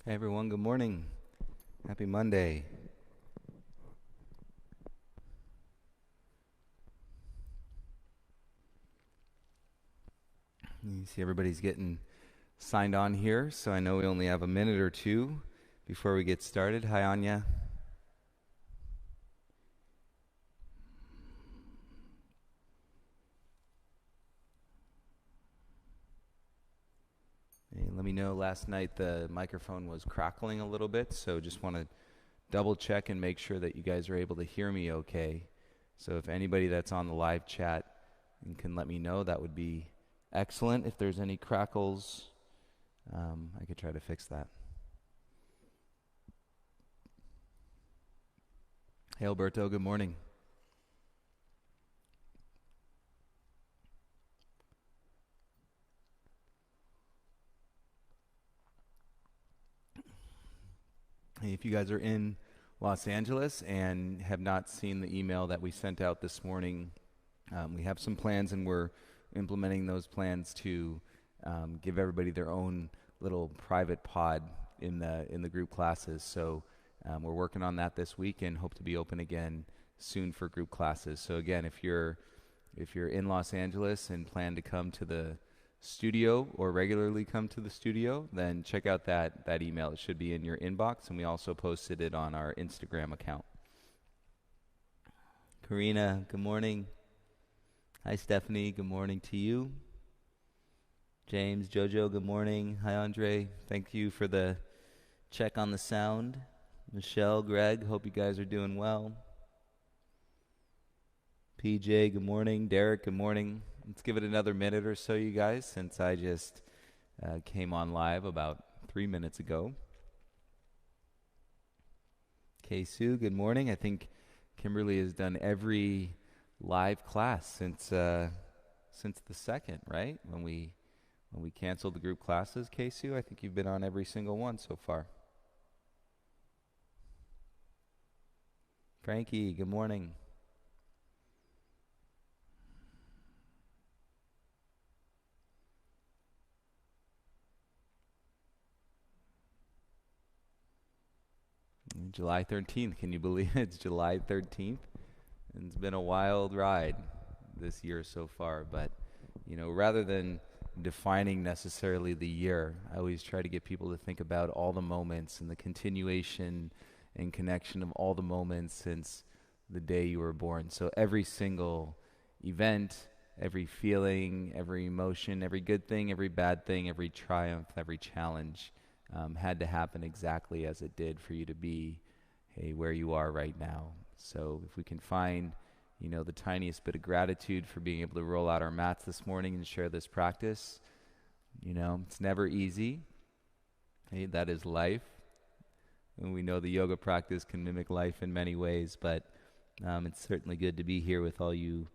Hey everyone, good morning. Happy Monday. You see everybody's getting signed on here, so I know we only have a minute or two before we get started. Hi Anya. Hey, let me know, last night the microphone was crackling a little bit, so just want to double check and make sure that you guys are able to hear me okay. So if anybody that's on the live chat and can let me know, that would be excellent. If there's any crackles, I could try to fix that. Hey Alberto, good morning. Hey, if you guys are in Los Angeles and have not seen the email that we sent out this morning, we have some plans and we're implementing those plans to give everybody their own little private pod in the group classes. So we're working on that this week and hope to be open again soon for group classes. So again, if you're in Los Angeles and plan to come to the studio or regularly come to the studio, then check out that email. It should be in your inbox, and we also posted it on our Instagram account. Karina, good morning. Hi Stephanie, good morning to you. James, Jojo, good morning. Hi Andre, thank you for the check on the sound. Michelle, Greg, hope you guys are doing well. PJ, good morning. Derek, good morning. Let's give it another minute or so, you guys, since I just came on live about 3 minutes ago. Sue, good morning. I think Kimberly has done every live class since the second, right? When we canceled the group classes, Sue, I think you've been on every single one so far. Frankie, good morning. July 13th. Can you believe it? It's July 13th? And it's been a wild ride this year so far. But, rather than defining necessarily the year, I always try to get people to think about all the moments and the continuation and connection of all the moments since the day you were born. So every single event, every feeling, every emotion, every good thing, every bad thing, every triumph, every challenge had to happen exactly as it did for you to be, hey, where you are right now. So if we can find, the tiniest bit of gratitude for being able to roll out our mats this morning and share this practice, it's never easy. Hey, that is life. And we know the yoga practice can mimic life in many ways, but it's certainly good to be here with all you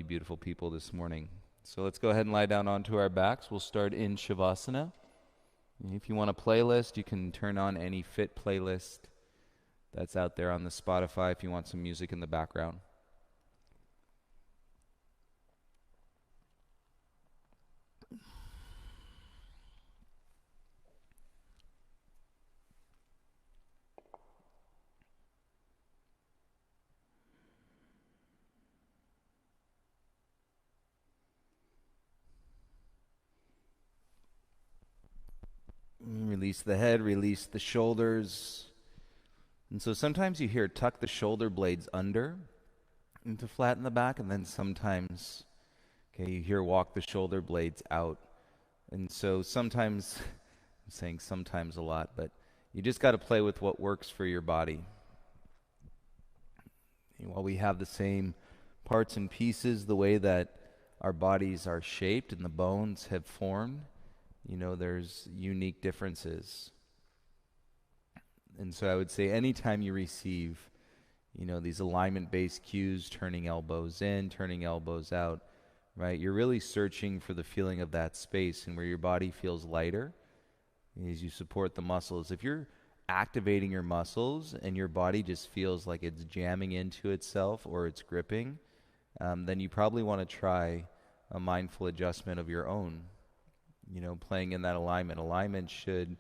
beautiful people this morning. So let's go ahead and lie down onto our backs. We'll start in Shavasana. If you want a playlist, you can turn on any fit playlist that's out there on the Spotify if you want some music in the background. Release the head, release the shoulders. And so sometimes you hear tuck the shoulder blades under and to flatten the back, and then sometimes, you hear walk the shoulder blades out. And so sometimes, I'm saying sometimes a lot, but you just got to play with what works for your body. While we have the same parts and pieces, the way that our bodies are shaped and the bones have formed, there's unique differences. And so I would say anytime you receive, these alignment-based cues, turning elbows in, turning elbows out, right? You're really searching for the feeling of that space and where your body feels lighter as you support the muscles. If you're activating your muscles and your body just feels like it's jamming into itself or it's gripping, then you probably want to try a mindful adjustment of your own, playing in that alignment. Alignment should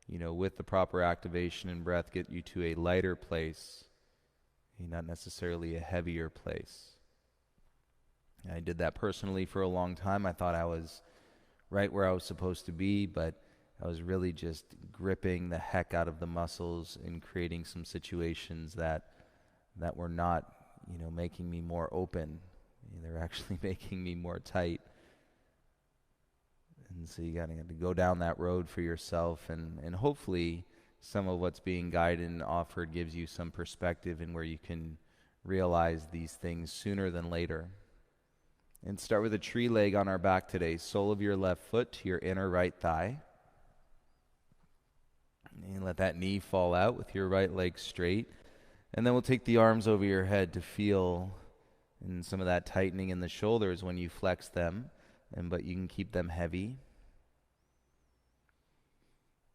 with the proper activation and breath, get you to a lighter place, not necessarily a heavier place. I did that personally for a long time. I thought I was right where I was supposed to be, but I was really just gripping the heck out of the muscles and creating some situations that were not, making me more open. They were actually making me more tight. And so you got to go down that road for yourself, and hopefully some of what's being guided and offered gives you some perspective in where you can realize these things sooner than later. And start with a tree leg on our back today. Sole of your left foot to your inner right thigh. And let that knee fall out with your right leg straight. And then we'll take the arms over your head to feel and some of that tightening in the shoulders when you flex them, but you can keep them heavy.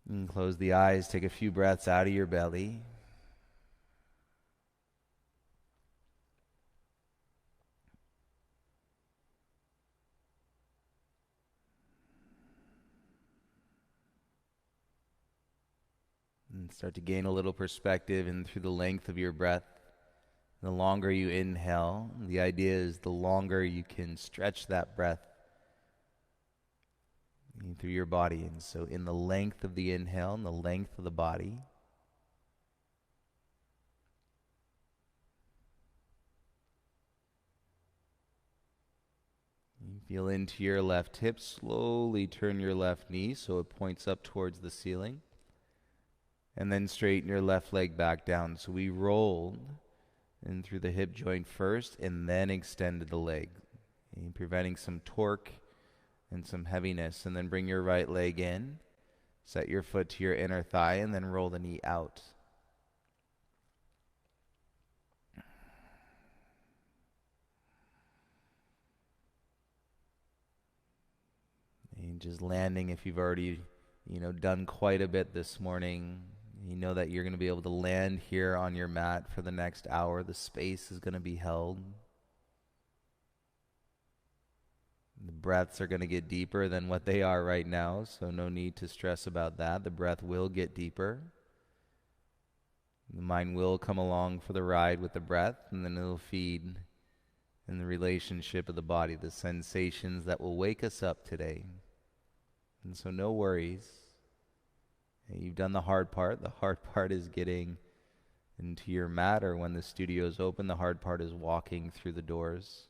And close the eyes, take a few breaths out of your belly. And start to gain a little perspective in through the length of your breath. The longer you inhale, the idea is the longer you can stretch that breath through your body. And so in the length of the inhale and the length of the body, you feel into your left hip. Slowly turn your left knee so it points up towards the ceiling. And then straighten your left leg back down. So we rolled in through the hip joint first and then extended the leg, preventing some torque and some heaviness. And then bring your right leg in, set your foot to your inner thigh, and then roll the knee out. And just landing, if you've already, done quite a bit this morning, you know that you're going to be able to land here on your mat for the next hour. The space is going to be held. The breaths are going to get deeper than what they are right now, so no need to stress about that. The breath will get deeper. The mind will come along for the ride with the breath, and then it'll feed in the relationship of the body, the sensations that will wake us up today. And so no worries. You've done the hard part. The hard part is getting into your mat, or when the studio is open, the hard part is walking through the doors.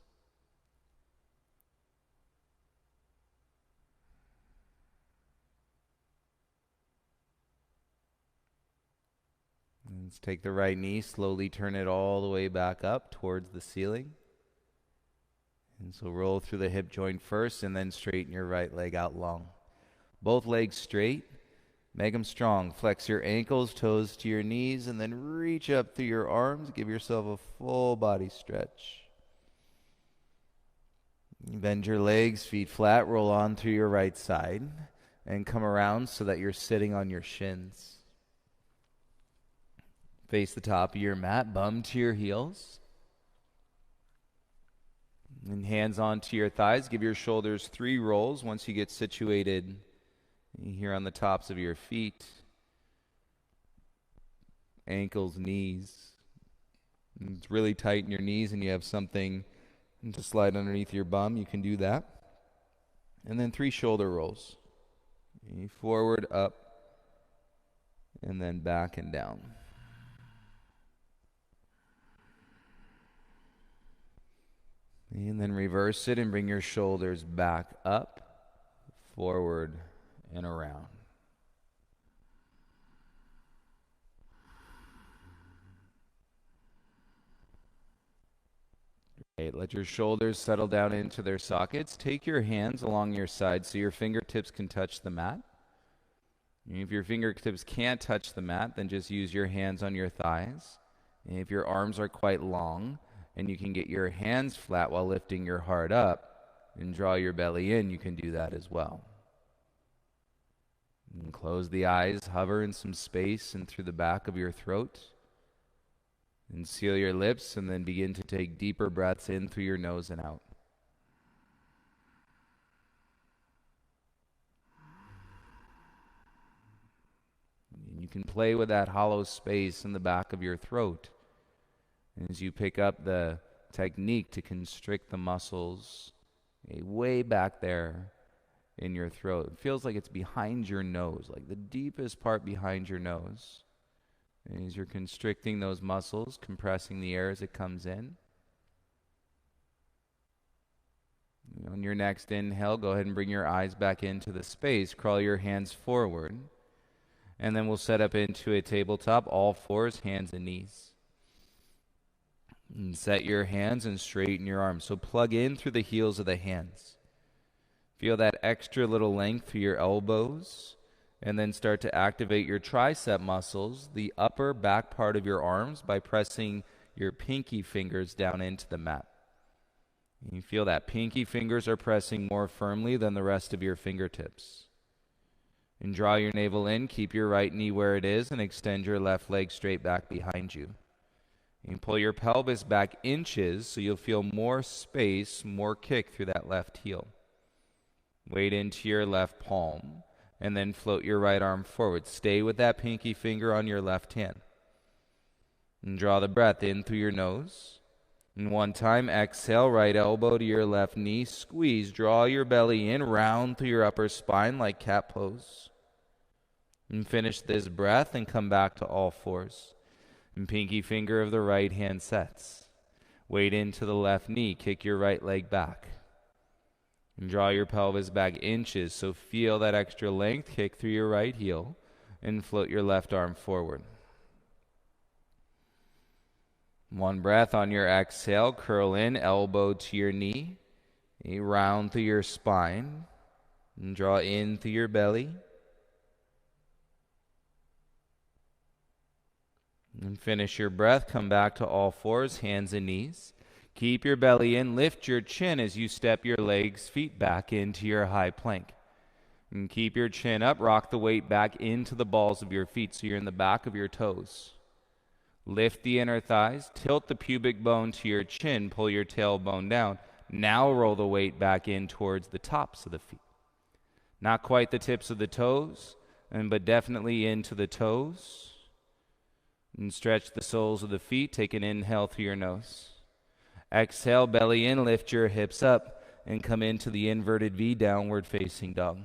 Let's take the right knee, slowly turn it all the way back up towards the ceiling. And so roll through the hip joint first, and then straighten your right leg out long. Both legs straight. Make them strong. Flex your ankles, toes to your knees, and then reach up through your arms. Give yourself a full body stretch. Bend your legs, feet flat, roll on through your right side, and come around so that you're sitting on your shins. Face the top of your mat, bum to your heels. And hands onto your thighs. Give your shoulders 3 rolls once you get situated here on the tops of your feet, ankles, knees. And it's really tight in your knees and you have something to slide underneath your bum, you can do that. And then 3 shoulder rolls. Forward, up, and then back and down. And then reverse it and bring your shoulders back up, forward, and around. Great. Let your shoulders settle down into their sockets. Take your hands along your sides so your fingertips can touch the mat. And if your fingertips can't touch the mat, then just use your hands on your thighs. And if your arms are quite long and you can get your hands flat while lifting your heart up and draw your belly in, you can do that as well. And close the eyes, hover in some space and through the back of your throat. And seal your lips and then begin to take deeper breaths in through your nose and out. can play with that hollow space in the back of your throat as you pick up the technique to constrict the muscles way back there in your throat. It feels like it's behind your nose, like the deepest part behind your nose. And as you're constricting those muscles, compressing the air as it comes in. On your next inhale, go ahead and bring your eyes back into the space. Crawl your hands forward. And then we'll set up into a tabletop, all fours, hands and knees. And set your hands and straighten your arms. So plug in through the heels of the hands. Feel that extra little length through your elbows. And then start to activate your tricep muscles, the upper back part of your arms, by pressing your pinky fingers down into the mat. You feel that pinky fingers are pressing more firmly than the rest of your fingertips. And draw your navel in, keep your right knee where it is, and extend your left leg straight back behind you. You pull your pelvis back inches so you'll feel more space, more kick through that left heel. Weight into your left palm, and then float your right arm forward. Stay with that pinky finger on your left hand. And draw the breath in through your nose. And one time, exhale, right elbow to your left knee. Squeeze, draw your belly in, round through your upper spine like cat pose. And finish this breath and come back to all fours. And pinky finger of the right hand sets. Weight into the left knee, kick your right leg back. And draw your pelvis back inches, so feel that extra length, kick through your right heel, and float your left arm forward. One breath on your exhale, curl in, elbow to your knee, round through your spine, and draw in through your belly. And finish your breath, come back to all fours, hands and knees. Keep your belly in, lift your chin as you step your legs, feet back into your high plank. And keep your chin up, rock the weight back into the balls of your feet so you're in the back of your toes. Lift the inner thighs, tilt the pubic bone to your chin, pull your tailbone down. Now roll the weight back in towards the tops of the feet. Not quite the tips of the toes, but definitely into the toes. And stretch the soles of the feet, take an inhale through your nose. Exhale, belly in, lift your hips up, and come into the inverted V, downward facing dog.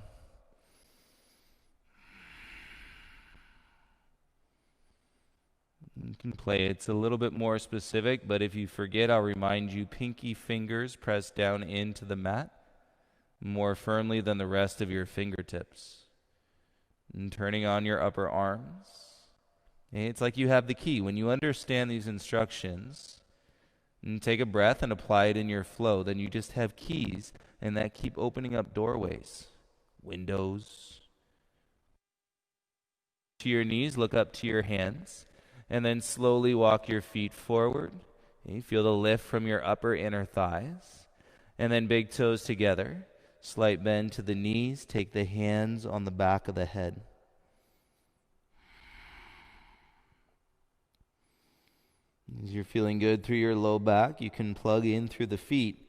You can play. It's a little bit more specific, but if you forget, I'll remind you, pinky fingers press down into the mat more firmly than the rest of your fingertips. And turning on your upper arms. It's like you have the key. When you understand these instructions, and take a breath and apply it in your flow, then you just have keys, and that keep opening up doorways, windows. To your knees, look up to your hands, and then slowly walk your feet forward. You feel the lift from your upper inner thighs, and then big toes together. Slight bend to the knees, take the hands on the back of the head. As you're feeling good through your low back, you can plug in through the feet.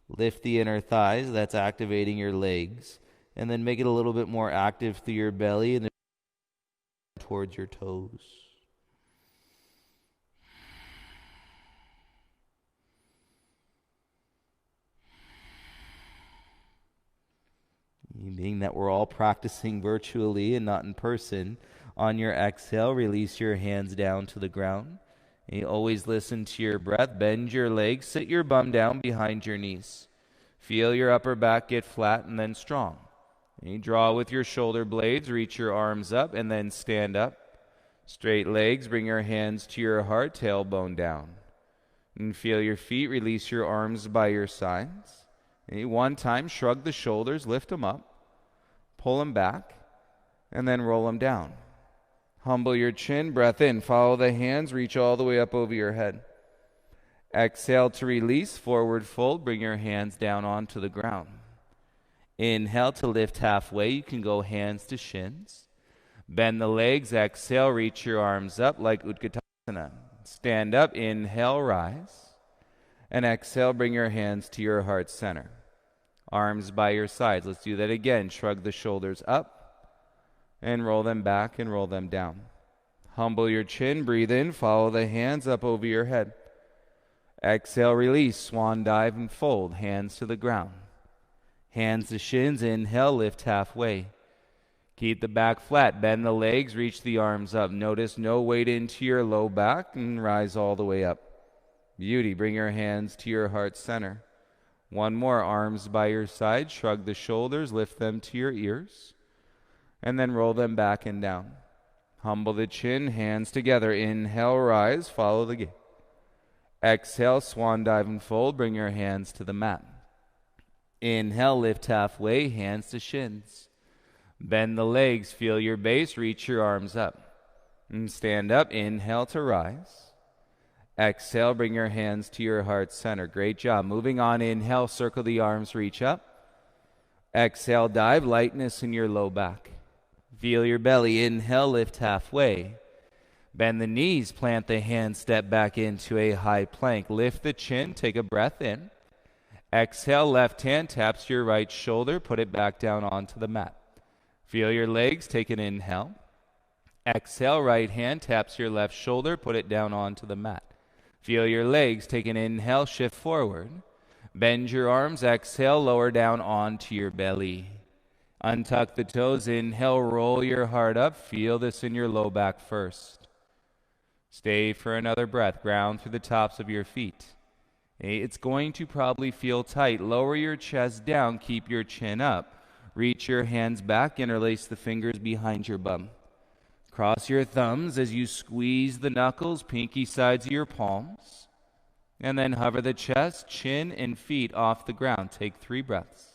Lift the inner thighs, that's activating your legs. And then make it a little bit more active through your belly and then towards your toes. Being that we're all practicing virtually and not in person, on your exhale, release your hands down to the ground. And you always listen to your breath. Bend your legs. Sit your bum down behind your knees. Feel your upper back get flat and then strong. And you draw with your shoulder blades. Reach your arms up and then stand up. Straight legs. Bring your hands to your heart. Tailbone down. And feel your feet. Release your arms by your sides. And one time, shrug the shoulders. Lift them up. Pull them back. And then roll them down. Humble your chin, breath in, follow the hands, reach all the way up over your head. Exhale to release, forward fold, bring your hands down onto the ground. Inhale to lift halfway, you can go hands to shins. Bend the legs, exhale, reach your arms up like Utkatasana. Stand up, inhale, rise. And exhale, bring your hands to your heart center. Arms by your sides, let's do that again. Shrug the shoulders up. And roll them back and roll them down. Humble your chin, breathe in, follow the hands up over your head. Exhale, release, swan dive and fold, hands to the ground. Hands to shins, inhale, lift halfway. Keep the back flat, bend the legs, reach the arms up. Notice no weight into your low back and rise all the way up. Beauty, bring your hands to your heart center. One more, arms by your side, shrug the shoulders, lift them to your ears, and then roll them back and down. Humble the chin, hands together. Inhale, rise, follow the gaze. Exhale, swan dive and fold, bring your hands to the mat. Inhale, lift halfway, hands to shins. Bend the legs, feel your base, reach your arms up. And stand up, inhale to rise. Exhale, bring your hands to your heart center. Great job. Moving on, inhale, circle the arms, reach up. Exhale, dive, lightness in your low back. Feel your belly. Inhale, lift halfway. Bend the knees, plant the hands, step back into a high plank. Lift the chin, take a breath in. Exhale, left hand taps your right shoulder, put it back down onto the mat. Feel your legs, take an inhale. Exhale, right hand taps your left shoulder, put it down onto the mat. Feel your legs, take an inhale, shift forward. Bend your arms, exhale, lower down onto your belly. Untuck the toes, inhale, roll your heart up. Feel this in your low back first. Stay for another breath, ground through the tops of your feet. It's going to probably feel tight. Lower your chest down, keep your chin up. Reach your hands back, interlace the fingers behind your bum. Cross your thumbs as you squeeze the knuckles, pinky sides of your palms. And then hover the chest, chin, and feet off the ground. Take 3 breaths.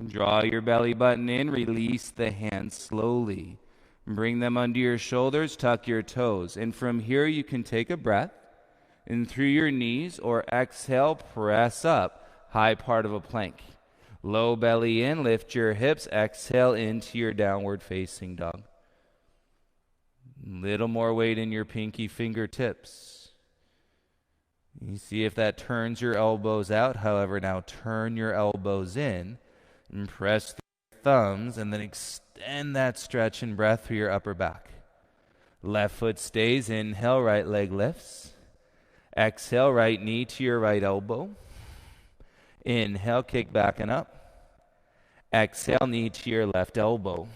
Draw your belly button in, release the hands slowly. Bring them under your shoulders, tuck your toes. And from here you can take a breath in through your knees or exhale, press up, high part of a plank. Low belly in, lift your hips, exhale into your downward facing dog. Little more weight in your pinky fingertips. You see if that turns your elbows out. However, now turn your elbows in and press the thumbs and then extend that stretch and breath through your upper back. Left foot stays, inhale, right leg lifts. Exhale, right knee to your right elbow. Inhale, kick back and up. Exhale, knee to your left elbow.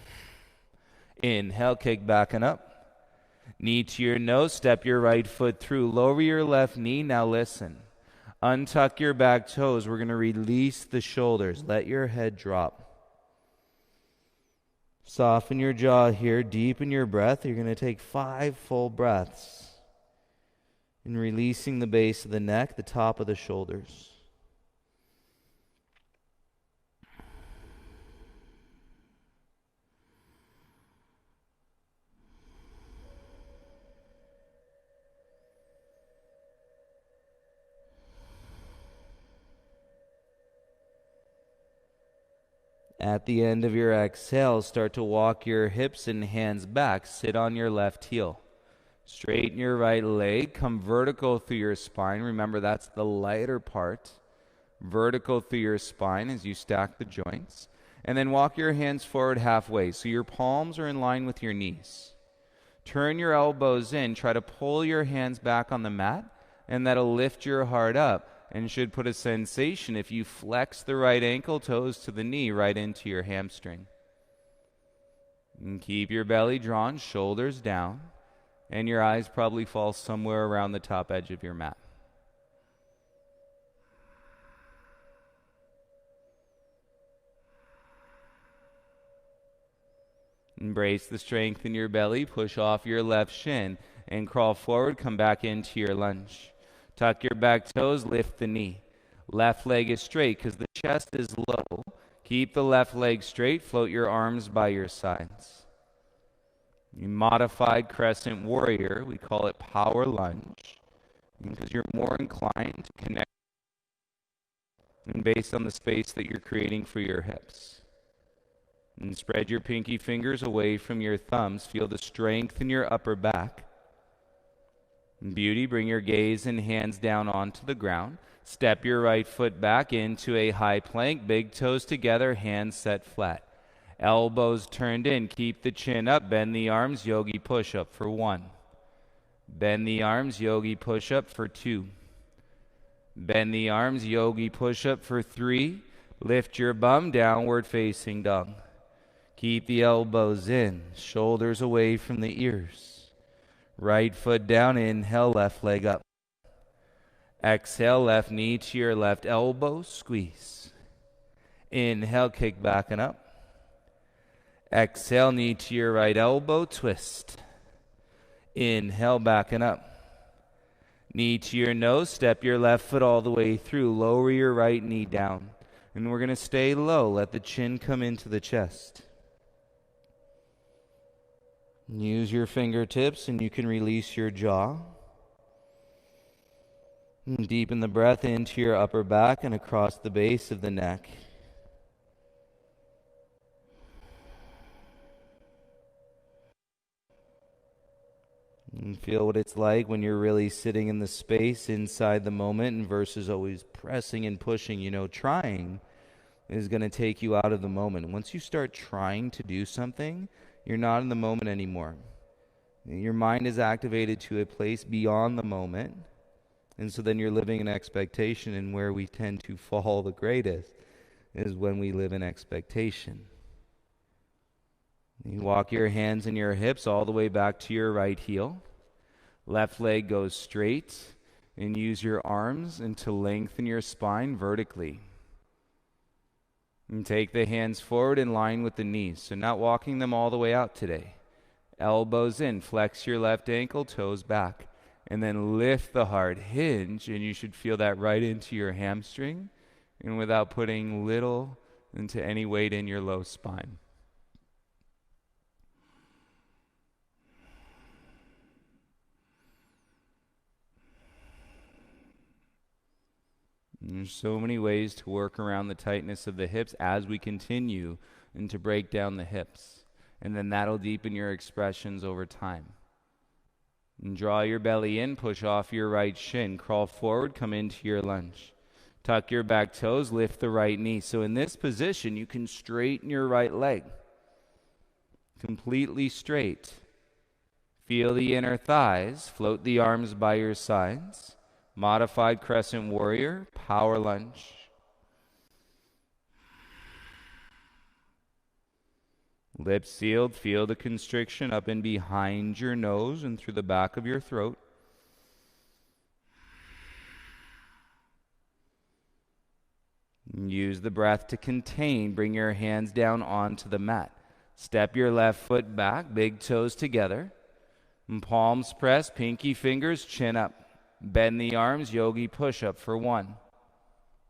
Inhale, kick back and up. Knee to your nose, step your right foot through. Lower your left knee, now listen. Untuck your back toes. We're going to release the shoulders. Let your head drop. Soften your jaw here, deepen your breath. You're going to take 5 full breaths. And releasing the base of the neck, the top of the shoulders. At the end of your exhale, start to walk your hips and hands back. Sit on your left heel. Straighten your right leg. Come vertical through your spine. Remember, that's the lighter part. Vertical through your spine as you stack the joints. And then walk your hands forward halfway so your palms are in line with your knees. Turn your elbows in. Try to pull your hands back on the mat, and that'll lift your heart up. And should put a sensation if you flex the right ankle, toes to the knee, right into your hamstring. And keep your belly drawn, shoulders down, and your eyes probably fall somewhere around the top edge of your mat. Embrace the strength in your belly, push off your left shin, and crawl forward, come back into your lunge. Tuck your back toes, lift the knee. Left leg is straight because the chest is low. Keep the left leg straight, float your arms by your sides. You modified crescent warrior, we call it power lunge, because you're more inclined to connect and based on the space that you're creating for your hips. And spread your pinky fingers away from your thumbs. Feel the strength in your upper back. Beauty, bring your gaze and hands down onto the ground. Step your right foot back into a high plank, big toes together, hands set flat. Elbows turned in, keep the chin up, bend the arms, yogi push-up for 1. Bend the arms, yogi push-up for 2. Bend the arms, yogi push-up for 3. Lift your bum, downward facing dog. Keep the elbows in, shoulders away from the ears. Right foot down, inhale, left leg up. Exhale, left knee to your left elbow, squeeze. Inhale, kick back and up. Exhale, knee to your right elbow, twist. Inhale, back and up. Knee to your nose, step your left foot all the way through. Lower your right knee down. And we're going to stay low. Let the chin come into the chest. Use your fingertips and you can release your jaw. And deepen the breath into your upper back and across the base of the neck. And feel what it's like when you're really sitting in the space inside the moment and versus always pressing and pushing. Trying is going to take you out of the moment. Once you start trying to do something, you're not in the moment anymore. Your mind is activated to a place beyond the moment. And so then you're living in expectation, and where we tend to fall the greatest is when we live in expectation. You walk your hands and your hips all the way back to your right heel. Left leg goes straight, and use your arms and to lengthen your spine vertically. And take the hands forward in line with the knees. So not walking them all the way out today. Elbows in, flex your left ankle, toes back. And then lift the heart, hinge, and you should feel that right into your hamstring, and without putting little into any weight in your low spine. And there's so many ways to work around the tightness of the hips as we continue and to break down the hips. And then that'll deepen your expressions over time. And draw your belly in, push off your right shin, crawl forward, come into your lunge. Tuck your back toes, lift the right knee. So in this position, you can straighten your right leg. Completely straight. Feel the inner thighs, float the arms by your sides. Modified crescent warrior, power lunge. Lips sealed, feel the constriction up and behind your nose and through the back of your throat. Use the breath to contain. Bring your hands down onto the mat. Step your left foot back, big toes together. And palms press, pinky fingers, chin up. Bend the arms, yogi push-up for 1.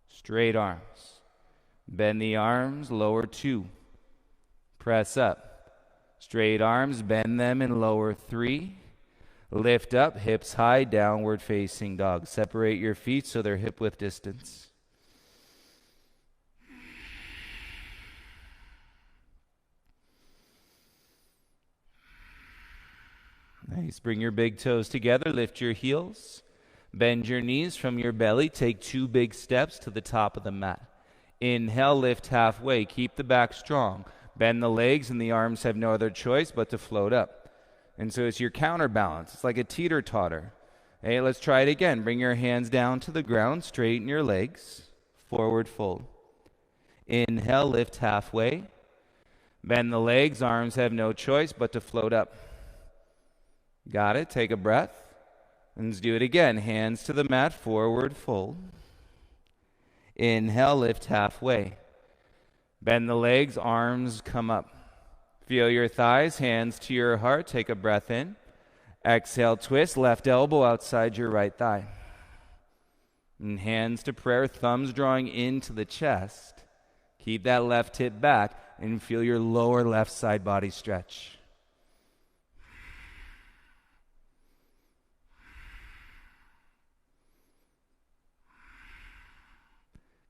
Straight arms. Bend the arms, lower 2. Press up. Straight arms, bend them and lower 3. Lift up, hips high, downward facing dog. Separate your feet so they're hip width distance. Nice. Bring your big toes together, lift your heels. Bend your knees from your belly. Take 2 big steps to the top of the mat. Inhale, lift halfway. Keep the back strong. Bend the legs and the arms have no other choice but to float up. And so it's your counterbalance. It's like a teeter-totter. Hey, let's try it again. Bring your hands down to the ground. Straighten your legs. Forward fold. Inhale, lift halfway. Bend the legs. Arms have no choice but to float up. Got it? Take a breath. And let's do it again. Hands to the mat. Forward fold. Inhale, lift halfway. Bend the legs, arms come up. Feel your thighs, hands to your heart. Take a breath in. Exhale, twist, left elbow outside your right thigh. And hands to prayer, thumbs drawing into the chest. Keep that left hip back and feel your lower left side body stretch.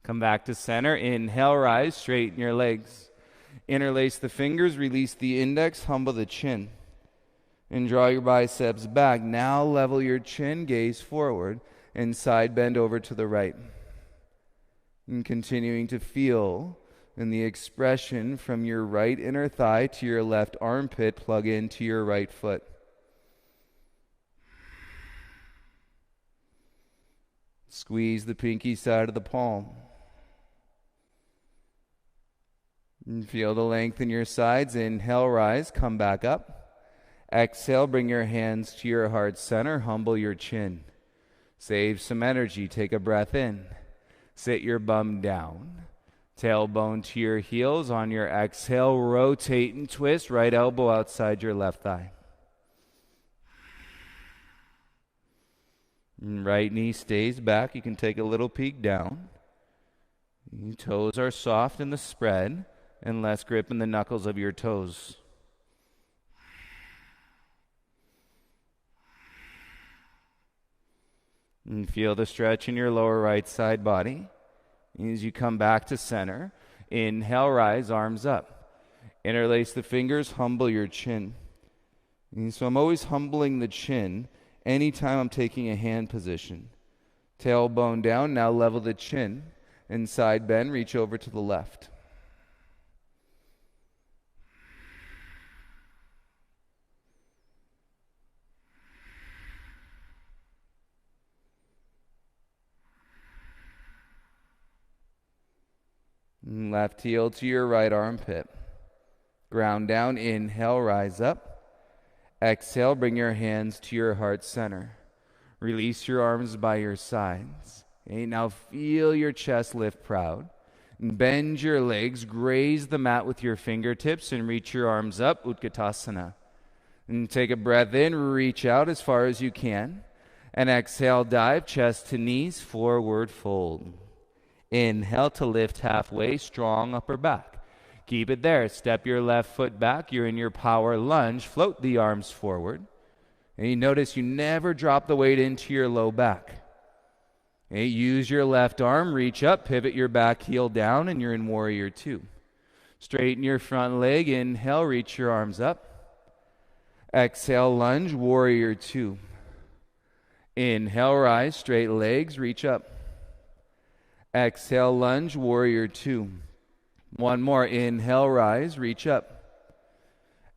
Come back to center. Inhale, rise, straighten your legs. Interlace the fingers, release the index, humble the chin. And draw your biceps back. Now level your chin, gaze forward. and side bend over to the right. And continuing to feel in the expression from your right inner thigh to your left armpit plug into your right foot. Squeeze the pinky side of the palm. And feel the length in your sides. Inhale, rise, come back up. Exhale, bring your hands to your heart center, humble your chin. Save some energy, take a breath in. Sit your bum down. Tailbone to your heels. On your exhale, rotate and twist. Right elbow outside your left thigh. And right knee stays back. You can take a little peek down. Your toes are soft in the spread and less grip in the knuckles of your toes. And feel the stretch in your lower right side body. As you come back to center, inhale, rise, arms up. Interlace the fingers, humble your chin. And so I'm always humbling the chin anytime I'm taking a hand position. Tailbone down, now level the chin. And side bend, reach over to the left. Left heel to your right armpit. Ground down, inhale, rise up. Exhale, bring your hands to your heart center. Release your arms by your sides. Okay, now feel your chest lift proud. Bend your legs, graze the mat with your fingertips, and reach your arms up, Utkatasana. And take a breath in, reach out as far as you can. And exhale, dive, chest to knees, forward fold. Inhale to lift halfway, strong upper back. Keep it there. Step your left foot back. You're in your power lunge. Float the arms forward. And you notice you never drop the weight into your low back. Okay, use your left arm, reach up, pivot your back heel down, and you're in warrior two. Straighten your front leg. Inhale, reach your arms up. Exhale, lunge, warrior two. Inhale, rise, straight legs, reach up. Exhale, lunge, warrior two. One more. Inhale, rise, reach up.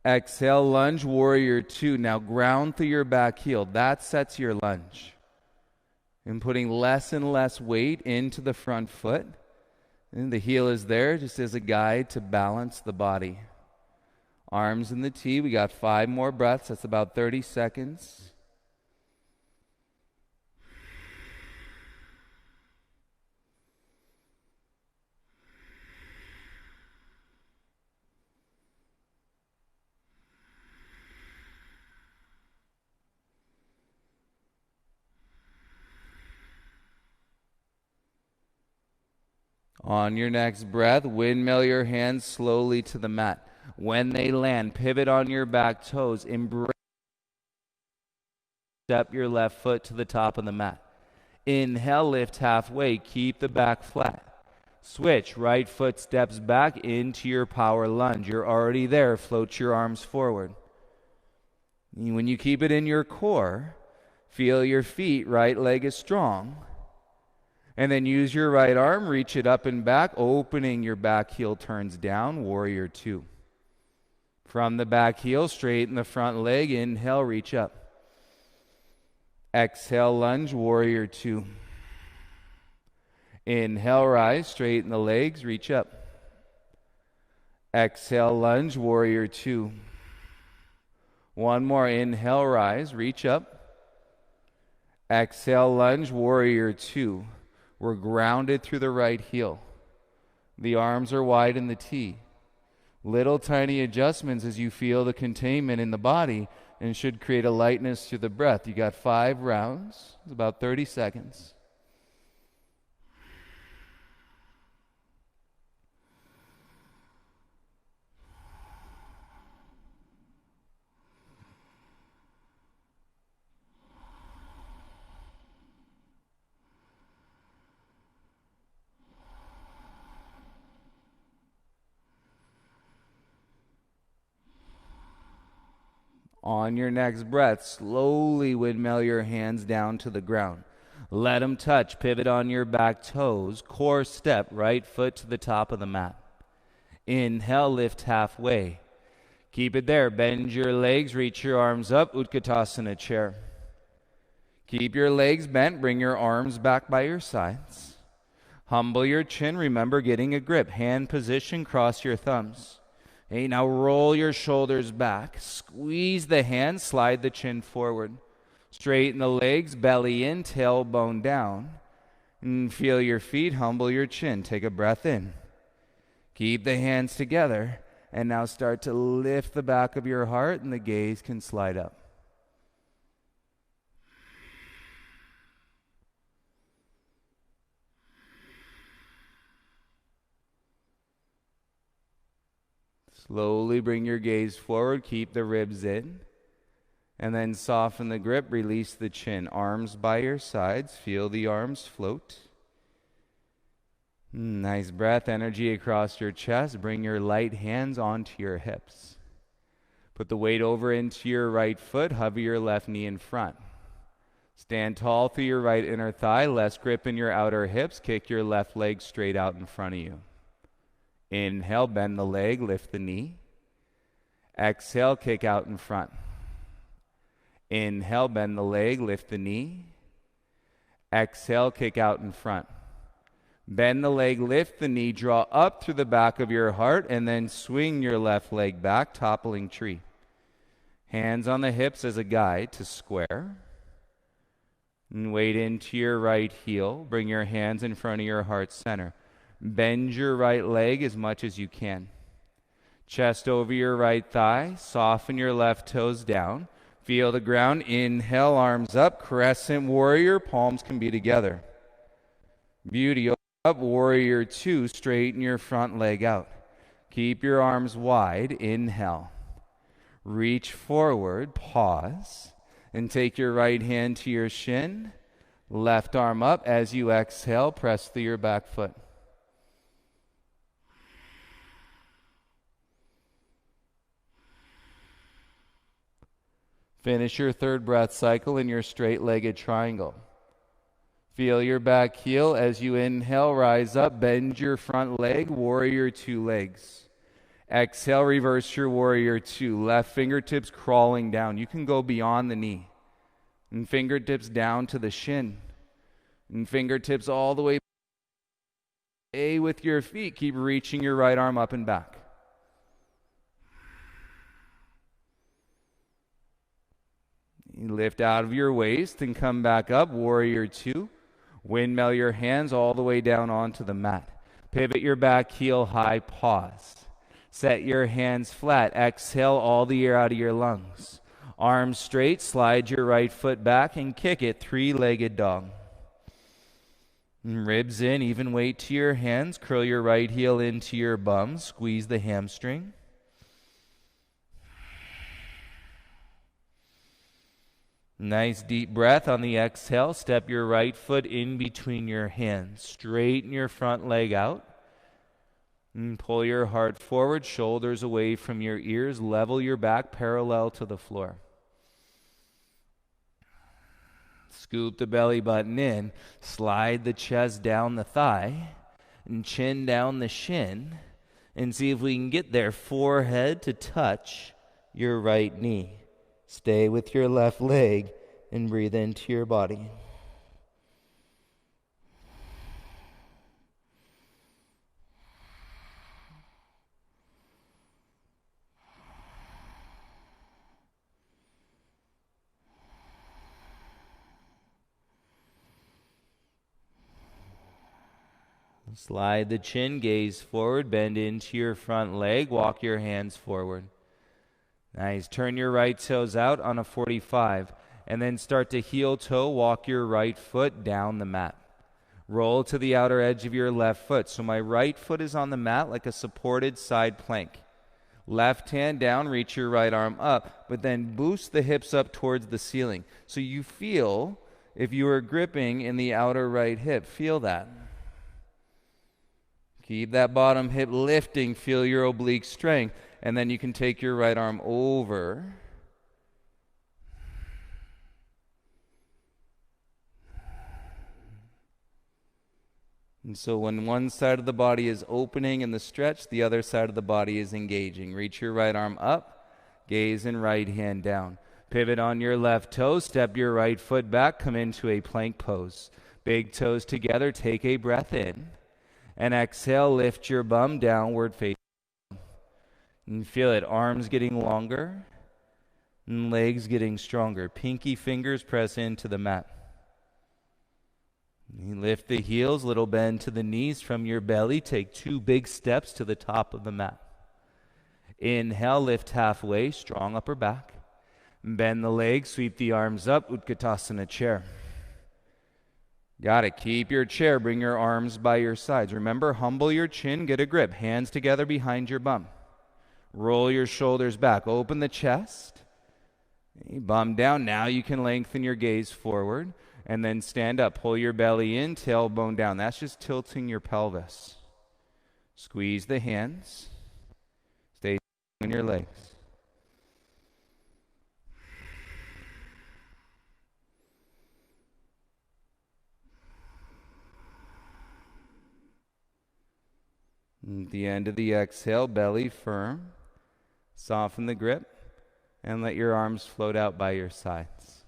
Exhale, lunge, warrior two. Now ground through your back heel. That sets your lunge. And putting less and less weight into the front foot. And the heel is there just as a guide to balance the body. Arms in the T. We got 5 more breaths. That's about 30 seconds. On your next breath, windmill your hands slowly to the mat. When they land, pivot on your back toes. Embrace. Step your left foot to the top of the mat. Inhale, lift halfway. Keep the back flat. Switch. Right foot steps back into your power lunge. You're already there. Float your arms forward. When you keep it in your core, feel your feet. Right leg is strong. And then use your right arm, reach it up and back, opening your back heel turns down, warrior two. From the back heel, straighten the front leg, inhale, reach up. Exhale, lunge, warrior two. Inhale, rise, straighten the legs, reach up. Exhale, lunge, warrior two. One more, inhale, rise, reach up. Exhale, lunge, warrior two. We're grounded through the right heel. The arms are wide in the T. Little tiny adjustments as you feel the containment in the body and should create a lightness to the breath. You got 5 rounds. It's about 30 seconds. On your next breath, slowly windmill your hands down to the ground. Let them touch. Pivot on your back toes. Core step, right foot to the top of the mat. Inhale, lift halfway. Keep it there. Bend your legs, reach your arms up. Utkatasana chair. Keep your legs bent. Bring your arms back by your sides. Humble your chin. Remember getting a grip. Hand position, cross your thumbs. Okay, now roll your shoulders back. Squeeze the hands, slide the chin forward. Straighten the legs, belly in, tailbone down. And feel your feet, humble your chin. Take a breath in. Keep the hands together. And now start to lift the back of your heart and the gaze can slide up. Slowly bring your gaze forward. Keep the ribs in. And then soften the grip. Release the chin. Arms by your sides. Feel the arms float. Nice breath. Energy across your chest. Bring your light hands onto your hips. Put the weight over into your right foot. Hover your left knee in front. Stand tall through your right inner thigh. Less grip in your outer hips. Kick your left leg straight out in front of you. Inhale, bend the leg, lift the knee. Exhale, kick out in front. Inhale, bend the leg, lift the knee. Exhale, kick out in front. Bend the leg, lift the knee, draw up through the back of your heart, and then swing your left leg back, toppling tree. Hands on the hips as a guide to square. And weight into your right heel. Bring your hands in front of your heart center. Bend your right leg as much as you can. Chest over your right thigh. Soften your left toes down. Feel the ground. Inhale, arms up. Crescent warrior. Palms can be together. Beauty. Up. Warrior 2. Straighten your front leg out. Keep your arms wide. Inhale. Reach forward. Pause. And take your right hand to your shin. Left arm up. As you exhale, press through your back foot. Finish your third breath cycle in your straight-legged triangle. Feel your back heel as you inhale, rise up, bend your front leg, warrior 2 legs. Exhale, reverse your warrior 2. Left fingertips crawling down. You can go beyond the knee. And fingertips down to the shin. And fingertips all the way with your feet. Keep reaching your right arm up and back. You lift out of your waist and come back up, warrior 2. Windmill your hands all the way down onto the mat. Pivot your back heel high, pause. Set your hands flat. Exhale all the air out of your lungs. Arms straight, slide your right foot back and kick it, 3-legged dog. And ribs in, even weight to your hands. Curl your right heel into your bum. Squeeze the hamstring. Nice deep breath on the exhale. Step your right foot in between your hands. Straighten your front leg out. And pull your heart forward, shoulders away from your ears. Level your back parallel to the floor. Scoop the belly button in. Slide the chest down the thigh. And chin down the shin. And see if we can get there. Forehead to touch your right knee. Stay with your left leg and breathe into your body. Slide the chin, gaze forward, bend into your front leg, walk your hands forward. Nice. Turn your right toes out on a 45 and then start to heel toe, walk your right foot down the mat. Roll to the outer edge of your left foot. So my right foot is on the mat like a supported side plank. Left hand down, reach your right arm up, but then boost the hips up towards the ceiling. So you feel, if you are gripping in the outer right hip, feel that. Keep that bottom hip lifting, feel your oblique strength, and then you can take your right arm over. And so when one side of the body is opening in the stretch, the other side of the body is engaging. Reach your right arm up, gaze and right hand down. Pivot on your left toe, step your right foot back, come into a plank pose. Big toes together, take a breath in. And exhale, lift your bum downward facing. And feel it, arms getting longer and legs getting stronger. Pinky fingers press into the mat. You lift the heels, little bend to the knees from your belly. Take 2 big steps to the top of the mat. Inhale, lift halfway, strong upper back. Bend the legs, sweep the arms up, Utkatasana chair. Got it. Keep your chair, bring your arms by your sides. Remember, humble your chin, get a grip. Hands together behind your bum. Roll your shoulders back, open the chest. Bum down. Now you can lengthen your gaze forward. And then stand up. Pull your belly in, tailbone down. That's just tilting your pelvis. Squeeze the hands. Stay on your legs. At the end of the exhale, belly firm. Soften the grip. And let your arms float out by your sides.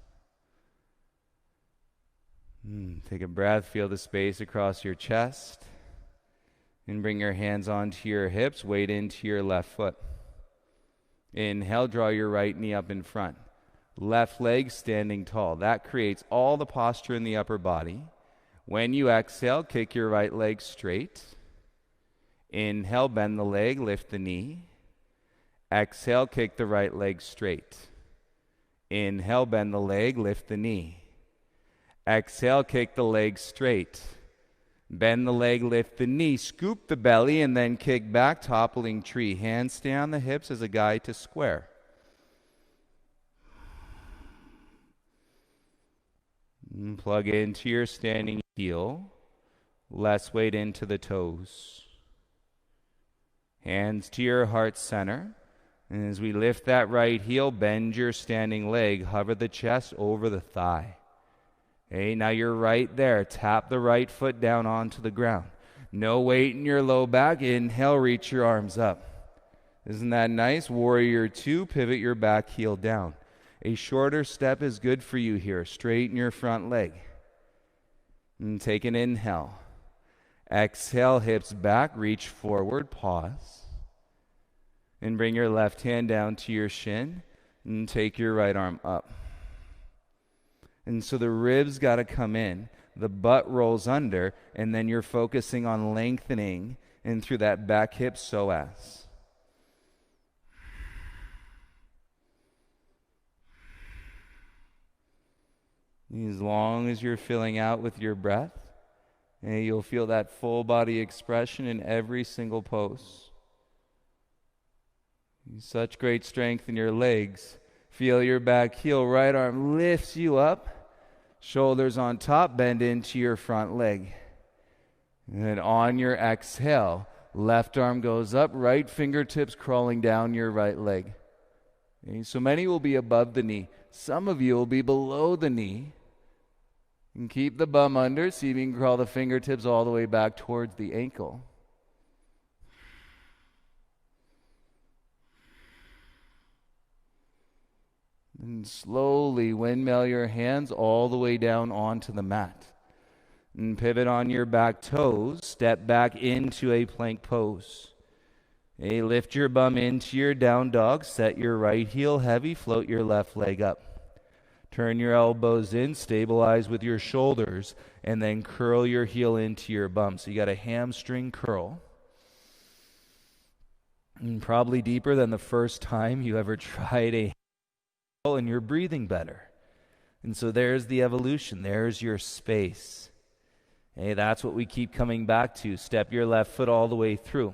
Take a breath, feel the space across your chest, and bring your hands onto your hips, weight into your left foot. Inhale, draw your right knee up in front. Left leg standing tall. That creates all the posture in the upper body. When you exhale, kick your right leg straight. Inhale, bend the leg, lift the knee. Exhale, kick the right leg straight. Inhale, bend the leg, lift the knee. Exhale, kick the leg straight. Bend the leg, lift the knee, scoop the belly, and then kick back, toppling tree. Hands stay on the hips as a guide to square. And plug into your standing heel. Less weight into the toes. Hands to your heart center. And as we lift that right heel, bend your standing leg. Hover the chest over the thigh. Okay, now you're right there. Tap the right foot down onto the ground. No weight in your low back. Inhale, reach your arms up. Isn't that nice? Warrior 2, pivot your back heel down. A shorter step is good for you here. Straighten your front leg. And take an inhale. Exhale, hips back, reach forward, pause. And bring your left hand down to your shin and take your right arm up. And so the ribs got to come in, the butt rolls under, and then you're focusing on lengthening in through that back hip psoas. As long as you're filling out with your breath, you'll feel that full body expression in every single pose. Such great strength in your legs. Feel your back heel, right arm lifts you up. Shoulders on top, bend into your front leg. And then on your exhale, left arm goes up, right fingertips crawling down your right leg. Okay, so many will be above the knee. Some of you will be below the knee. And keep the bum under, see if you can crawl the fingertips all the way back towards the ankle. And slowly windmill your hands all the way down onto the mat. And pivot on your back toes. Step back into a plank pose. Okay, lift your bum into your down dog. Set your right heel heavy. Float your left leg up. Turn your elbows in. Stabilize with your shoulders. And then curl your heel into your bum. So you got a hamstring curl. And probably deeper than the first time you ever tried a and you're breathing better. And so there's the evolution. There's your space. Hey, that's what we keep coming back to. Step your left foot all the way through.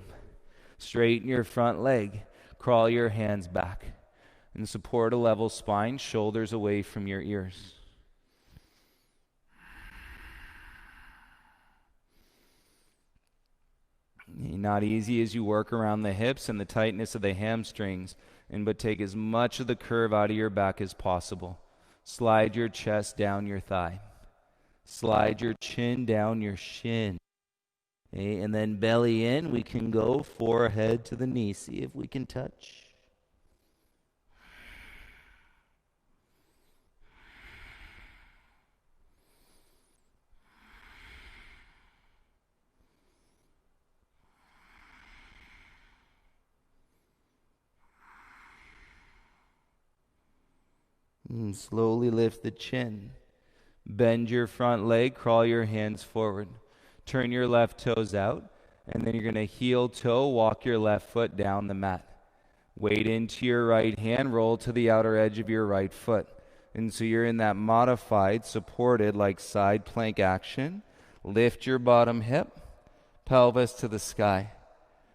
Straighten your front leg. Crawl your hands back. And support a level spine, shoulders away from your ears. Not easy as you work around the hips and the tightness of the hamstrings, but take as much of the curve out of your back as possible. Slide your chest down your thigh. Slide your chin down your shin. Okay, and then belly in. We can go forehead to the knee. See if we can touch. And slowly lift the chin. Bend your front leg, crawl your hands forward. Turn your left toes out, and then you're going to heel toe, walk your left foot down the mat. Weight into your right hand, roll to the outer edge of your right foot. And so you're in that modified, supported, like side plank action. Lift your bottom hip, pelvis to the sky.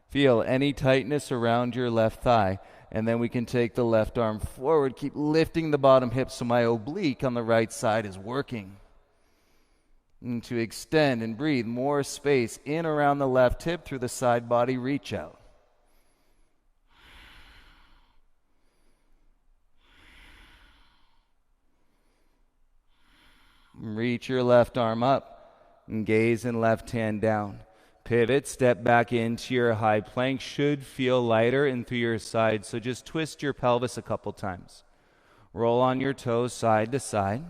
Feel any tightness around your left thigh. And then we can take the left arm forward. Keep lifting the bottom hip so my oblique on the right side is working. And to extend and breathe, more space in around the left hip through the side body reach out. Reach your left arm up and gaze and left hand down. Pivot, step back into your high plank. Should feel lighter in through your side, so just twist your pelvis a couple times. Roll on your toes side to side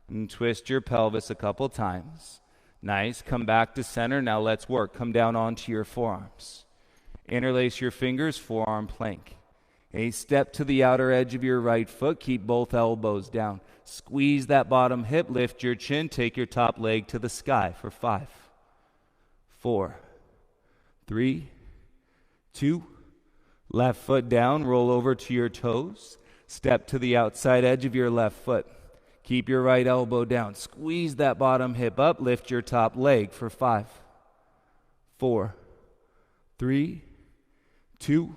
and twist your pelvis a couple times. Nice. Come back to center. Now let's work. Come down onto your forearms. Interlace your fingers, forearm plank. A step to the outer edge of your right foot. Keep both elbows down. Squeeze that bottom hip. Lift your chin. Take your top leg to the sky for 5, 4, 3, 2. Left foot down. Roll over to your toes. Step to the outside edge of your left foot. Keep your right elbow down. Squeeze that bottom hip up. Lift your top leg for 5, 4, 3, 2.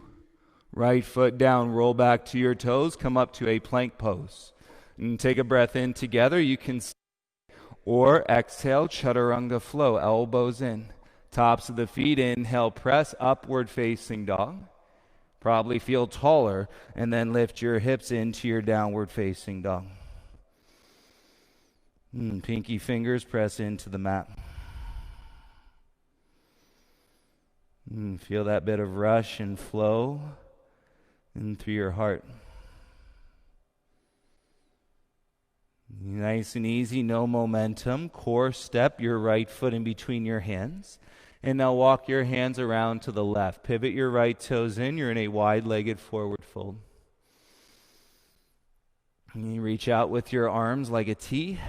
Right foot down. Roll back to your toes. Come up to a plank pose. And take a breath in together. You can or exhale, chaturanga flow. Elbows in. Tops of the feet. Inhale, press upward facing dog. Probably feel taller. And then lift your hips into your downward facing dog. Pinky fingers press into the mat. Feel that bit of rush and flow in through your heart. Nice and easy, no momentum. Core step your right foot in between your hands. And now walk your hands around to the left. Pivot your right toes in. You're in a wide-legged forward fold. And you reach out with your arms like a T.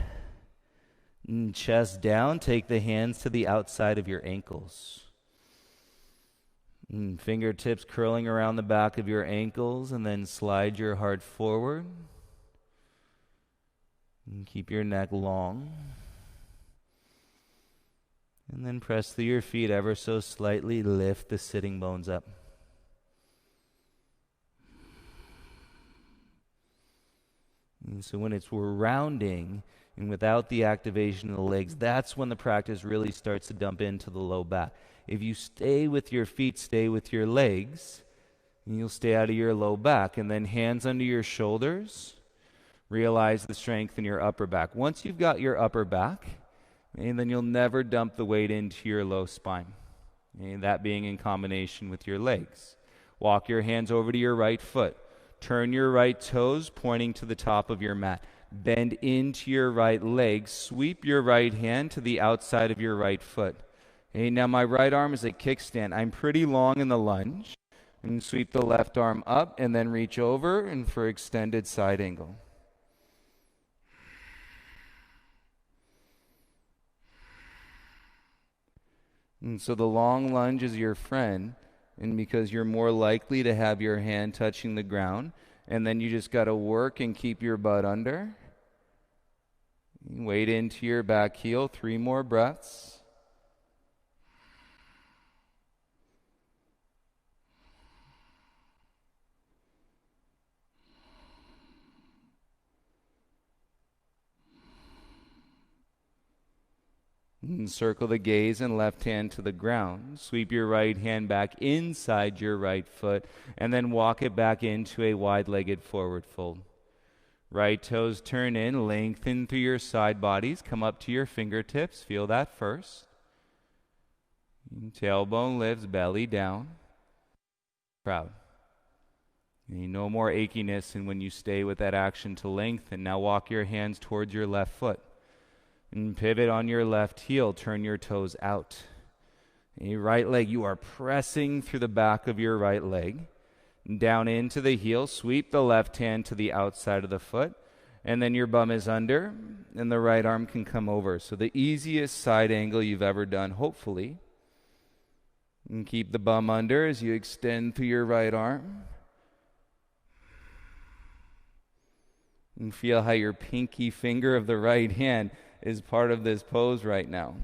And chest down. Take the hands to the outside of your ankles. And fingertips curling around the back of your ankles. And then slide your heart forward. And keep your neck long. And then press through your feet ever so slightly. Lift the sitting bones up. And so when we're rounding and without the activation of the legs, that's when the practice really starts to dump into the low back. If you stay with your feet, stay with your legs, and you'll stay out of your low back. And then hands under your shoulders. Realize the strength in your upper back. Once you've got your upper back, and then you'll never dump the weight into your low spine. And that being in combination with your legs. Walk your hands over to your right foot. Turn your right toes pointing to the top of your mat. Bend into your right leg. Sweep your right hand to the outside of your right foot. Okay, now my right arm is a kickstand. I'm pretty long in the lunge. And sweep the left arm up and then reach over and for extended side angle. And so the long lunge is your friend, and because you're more likely to have your hand touching the ground, and then you just got to work and keep your butt under. Weight into your back heel, 3 more breaths. And circle the gaze and left hand to the ground. Sweep your right hand back inside your right foot and then walk it back into a wide-legged forward fold. Right toes turn in, lengthen through your side bodies. Come up to your fingertips. Feel that first. Tailbone lifts, belly down. Proud. No more achiness and when you stay with that action to lengthen. Now walk your hands towards your left foot. And pivot on your left heel. Turn your toes out. Your right leg, you are pressing through the back of your right leg. Down into the heel. Sweep the left hand to the outside of the foot. And then your bum is under. And the right arm can come over. So the easiest side angle you've ever done, hopefully. And keep the bum under as you extend through your right arm. And feel how your pinky finger of the right hand is part of this pose right now.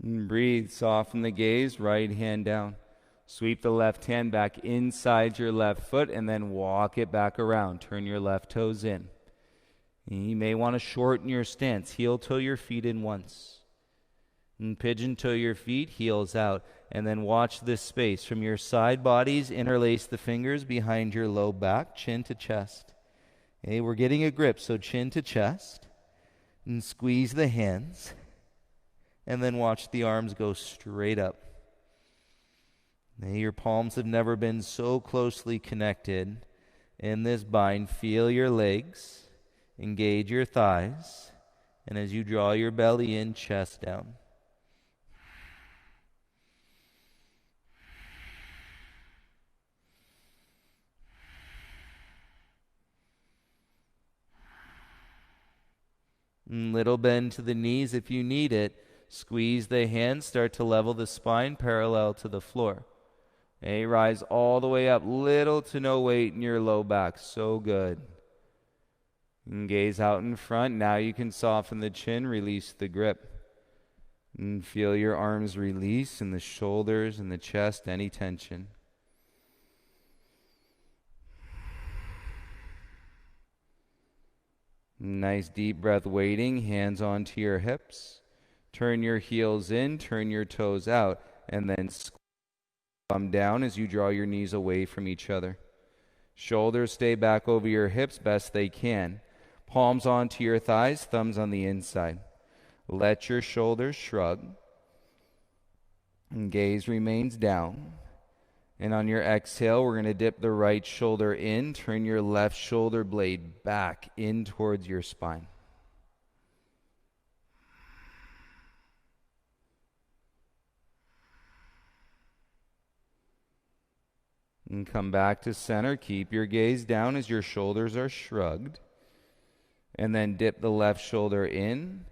And breathe, soften the gaze, right hand down. Sweep the left hand back inside your left foot and then walk it back around. Turn your left toes in. And you may want to shorten your stance. Heel toe your feet in once. And pigeon toe your feet, heels out. And then watch this space. From your side bodies, interlace the fingers behind your low back, chin to chest. Okay, we're getting a grip, so chin to chest. And squeeze the hands. And then watch the arms go straight up. Your palms have never been so closely connected. In this bind, feel your legs, engage your thighs, and as you draw your belly in, chest down. Little bend to the knees if you need it. Squeeze the hands, start to level the spine parallel to the floor. Okay, rise all the way up, little to no weight in your low back. So good. And gaze out in front. Now you can soften the chin, release the grip. And feel your arms release in the shoulders and the chest, any tension. Nice deep breath waiting, hands onto your hips. Turn your heels in, turn your toes out, and then thumb down as you draw your knees away from each other. Shoulders stay back over your hips best they can. Palms onto your thighs, thumbs on the inside. Let your shoulders shrug. And gaze remains down. And on your exhale, we're going to dip the right shoulder in, turn your left shoulder blade back in towards your spine. And come back to center. Keep your gaze down as your shoulders are shrugged. And then dip the left shoulder in.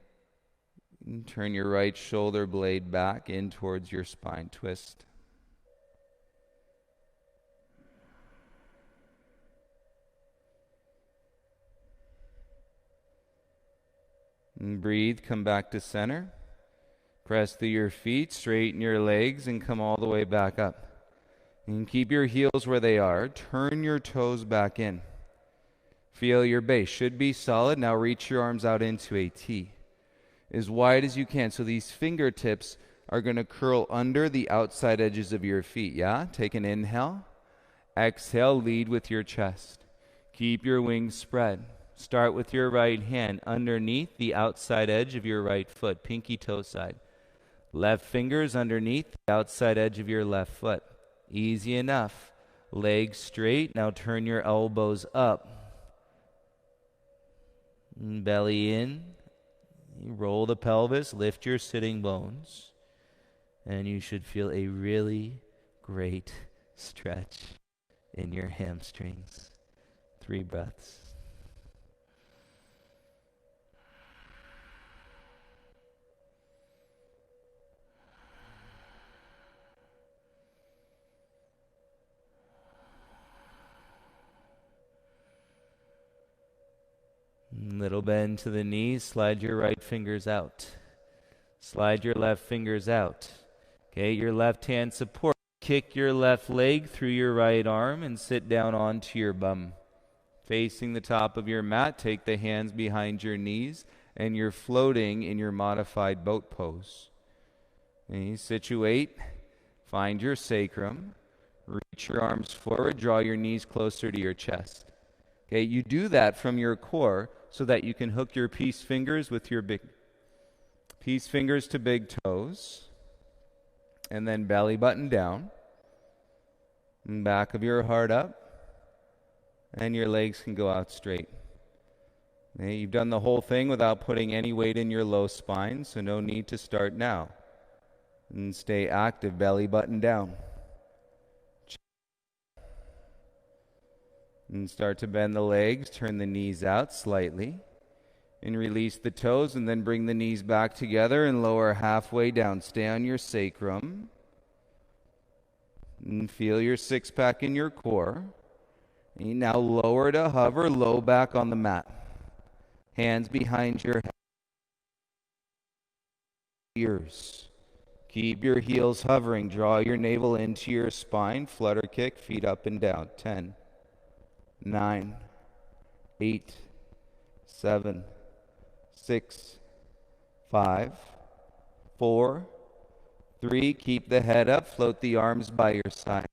And turn your right shoulder blade back in towards your spine. Twist. And breathe. Come back to center. Press through your feet. Straighten your legs and come all the way back up. And keep your heels where they are. Turn your toes back in. Feel your base. Should be solid. Now reach your arms out into a T. As wide as you can. So these fingertips are going to curl under the outside edges of your feet. Yeah? Take an inhale. Exhale. Lead with your chest. Keep your wings spread. Start with your right hand underneath the outside edge of your right foot. Pinky toe side. Left fingers underneath the outside edge of your left foot. Easy enough. Legs straight. Now turn your elbows up. Belly in. You roll the pelvis. Lift your sitting bones. And you should feel a really great stretch in your hamstrings. 3 breaths. Little bend to the knees. Slide your right fingers out. Slide your left fingers out. Okay, your left hand support. Kick your left leg through your right arm and sit down onto your bum. Facing the top of your mat, take the hands behind your knees, and you're floating in your modified boat pose. And you situate, find your sacrum, reach your arms forward, draw your knees closer to your chest. Okay, you do that from your core so that you can hook your peace fingers with your big peace fingers to big toes, and then belly button down, and back of your heart up, and your legs can go out straight. Okay, you've done the whole thing without putting any weight in your low spine, so no need to start now. And stay active, belly button down. And start to bend the legs, turn the knees out slightly, and release the toes, and then bring the knees back together and lower halfway down. Stay on your sacrum. And feel your six-pack in your core. And you now lower to hover, low back on the mat. Hands behind your ears. Keep your heels hovering. Draw your navel into your spine. Flutter kick, feet up and down. 10, 9, 8, 7, 6, 5, 4, 3. Keep the head up. Float the arms by your side.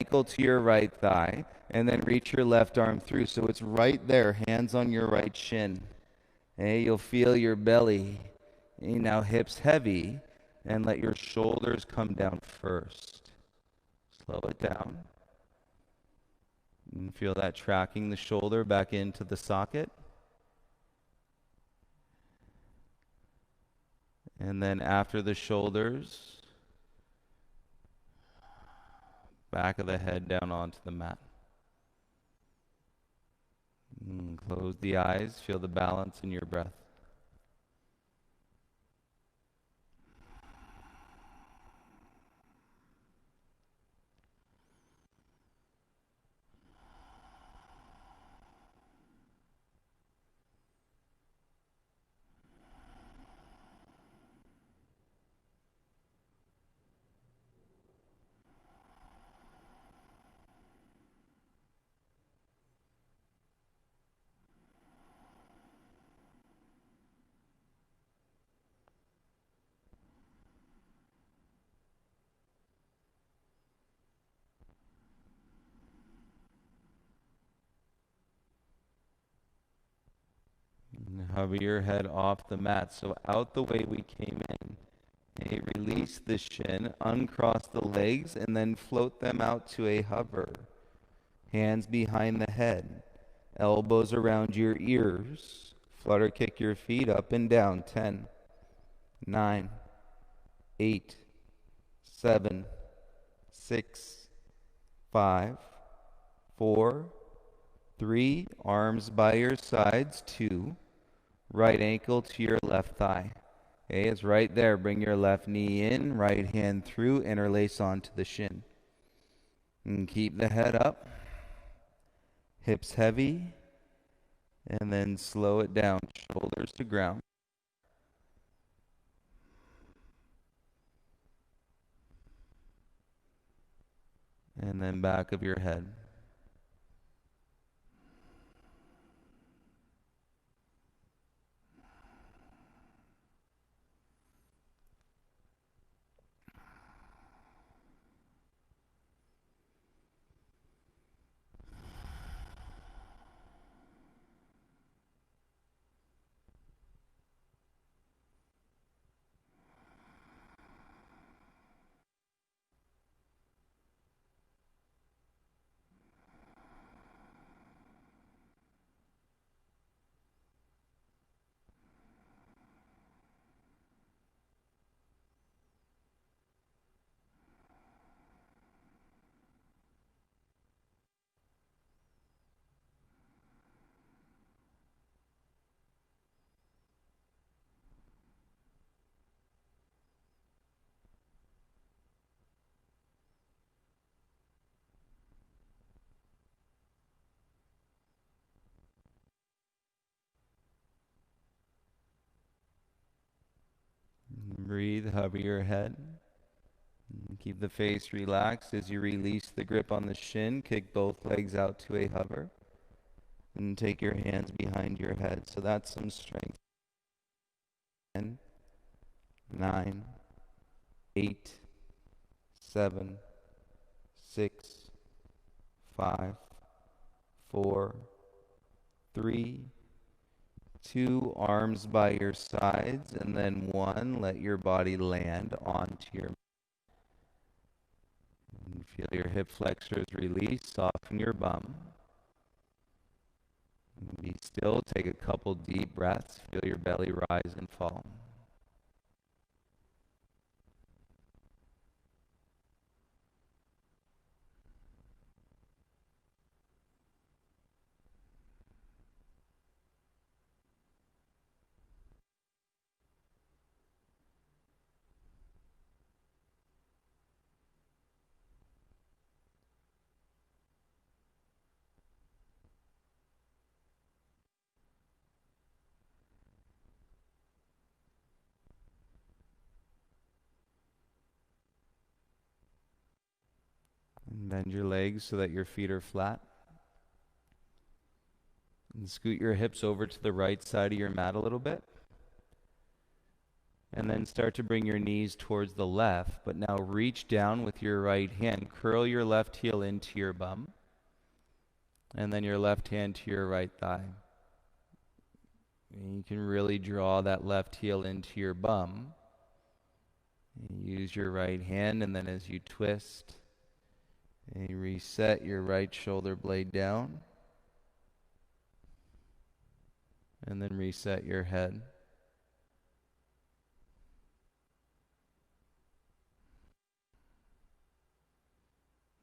Ankle to your right thigh. And then reach your left arm through. So it's right there. Hands on your right shin. Hey, you'll feel your belly. And now hips heavy. And let your shoulders come down first. Slow it down. And feel that tracking the shoulder back into the socket. And then after the shoulders, back of the head down onto the mat. And close the eyes. Feel the balance in your breath. And hover your head off the mat, so out the way we came in. Okay, release the shin, uncross the legs, and then float them out to a hover. Hands behind the head, elbows around your ears. Flutter kick your feet up and down. 10, 9, 8, 7, 6, 5, 4, 3. Arms by your sides. 2. Right ankle to your left thigh. Okay, it's right there. Bring your left knee in, right hand through, interlace onto the shin. And keep the head up. Hips heavy. And then slow it down. Shoulders to ground. And then back of your head. Breathe, hover your head. Keep the face relaxed as you release the grip on the shin. Kick both legs out to a hover. And take your hands behind your head. So that's some strength. 10, 9, 8, 7, 6, 5, 4, 3, 2, arms by your sides, and then 1, let your body land onto your. And feel your hip flexors release, soften your bum. And be still, take a couple deep breaths, feel your belly rise and fall. And bend your legs so that your feet are flat. And scoot your hips over to the right side of your mat a little bit. And then start to bring your knees towards the left, but now reach down with your right hand. Curl your left heel into your bum. And then your left hand to your right thigh. And you can really draw that left heel into your bum. And use your right hand, and then as you twist, and you reset your right shoulder blade down. And then reset your head.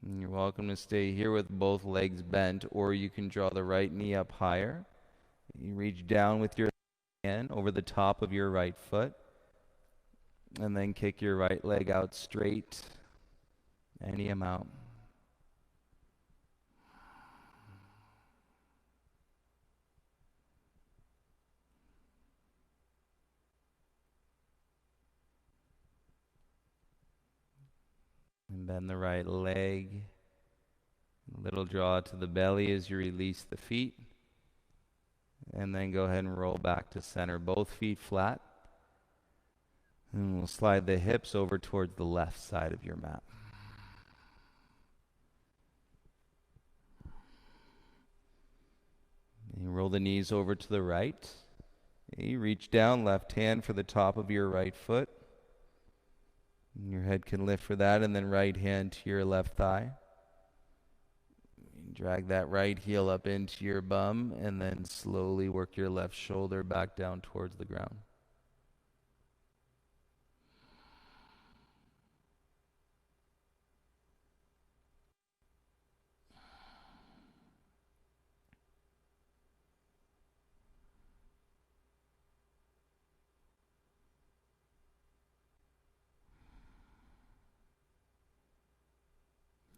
And you're welcome to stay here with both legs bent, or you can draw the right knee up higher. You reach down with your hand over the top of your right foot, and then kick your right leg out straight, any amount. And bend the right leg. A little draw to the belly as you release the feet. And then go ahead and roll back to center. Both feet flat. And we'll slide the hips over towards the left side of your mat. You roll the knees over to the right. You reach down, left hand for the top of your right foot. And your head can lift for that, and then right hand to your left thigh. Drag that right heel up into your bum, and then slowly work your left shoulder back down towards the ground.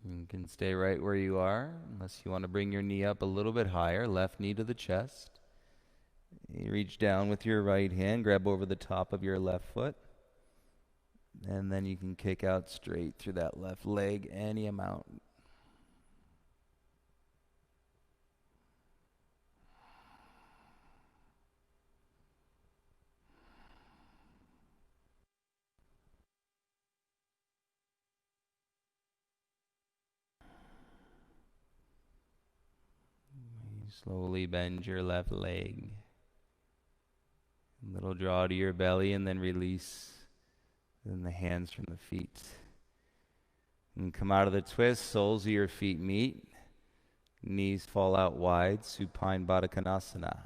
You can stay right where you are, unless you want to bring your knee up a little bit higher, left knee to the chest. You reach down with your right hand, grab over the top of your left foot, and then you can kick out straight through that left leg any amount. You slowly bend your left leg. A little draw to your belly, and then release then the hands from the feet. And come out of the twist, soles of your feet meet. Knees fall out wide, supine Baddha Konasana.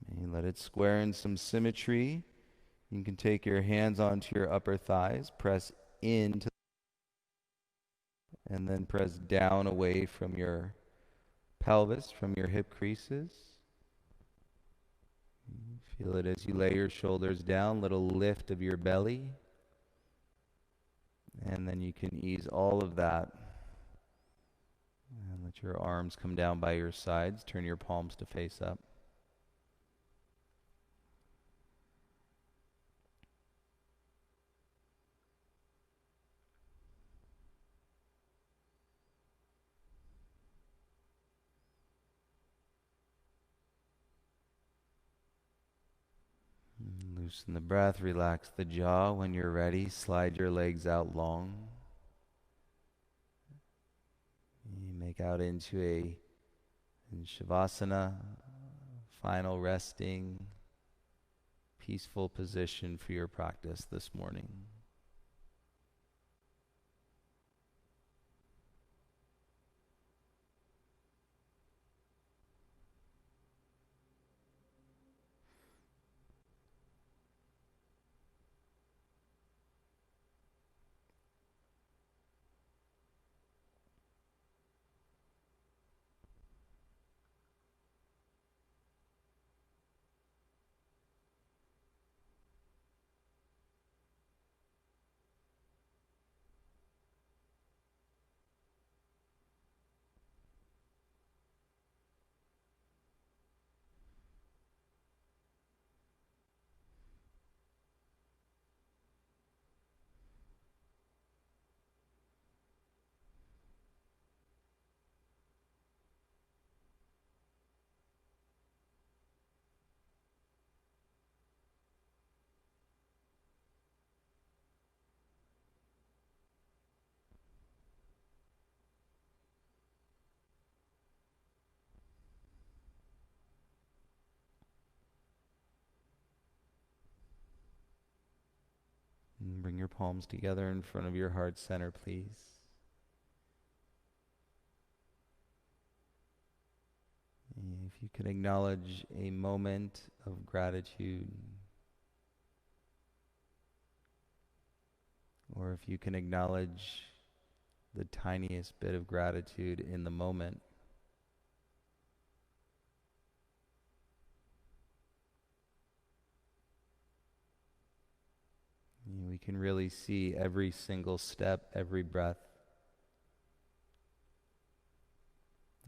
And you let it square in some symmetry. You can take your hands onto your upper thighs, press into, and then press down away from your pelvis, from your hip creases. Feel it as you lay your shoulders down, little lift of your belly. And then you can ease all of that. And let your arms come down by your sides. Turn your palms to face up. Loosen the breath, relax the jaw. When you're ready, slide your legs out long. You make out into in Shavasana, final resting, peaceful position for your practice this morning. And bring your palms together in front of your heart center, please. If you can acknowledge a moment of gratitude, or if you can acknowledge the tiniest bit of gratitude in the moment, we can really see every single step, every breath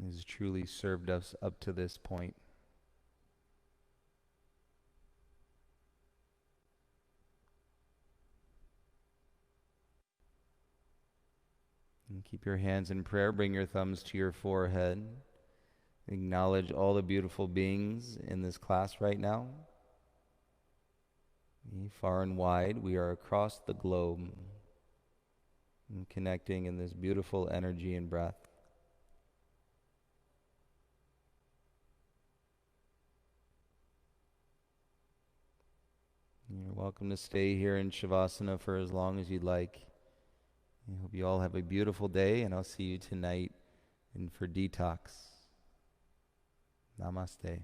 has truly served us up to this point. And keep your hands in prayer. Bring your thumbs to your forehead. Acknowledge all the beautiful beings in this class right now. Far and wide, we are across the globe and connecting in this beautiful energy and breath. You're welcome to stay here in Shavasana for as long as you'd like. I hope you all have a beautiful day, and I'll see you tonight for detox. Namaste.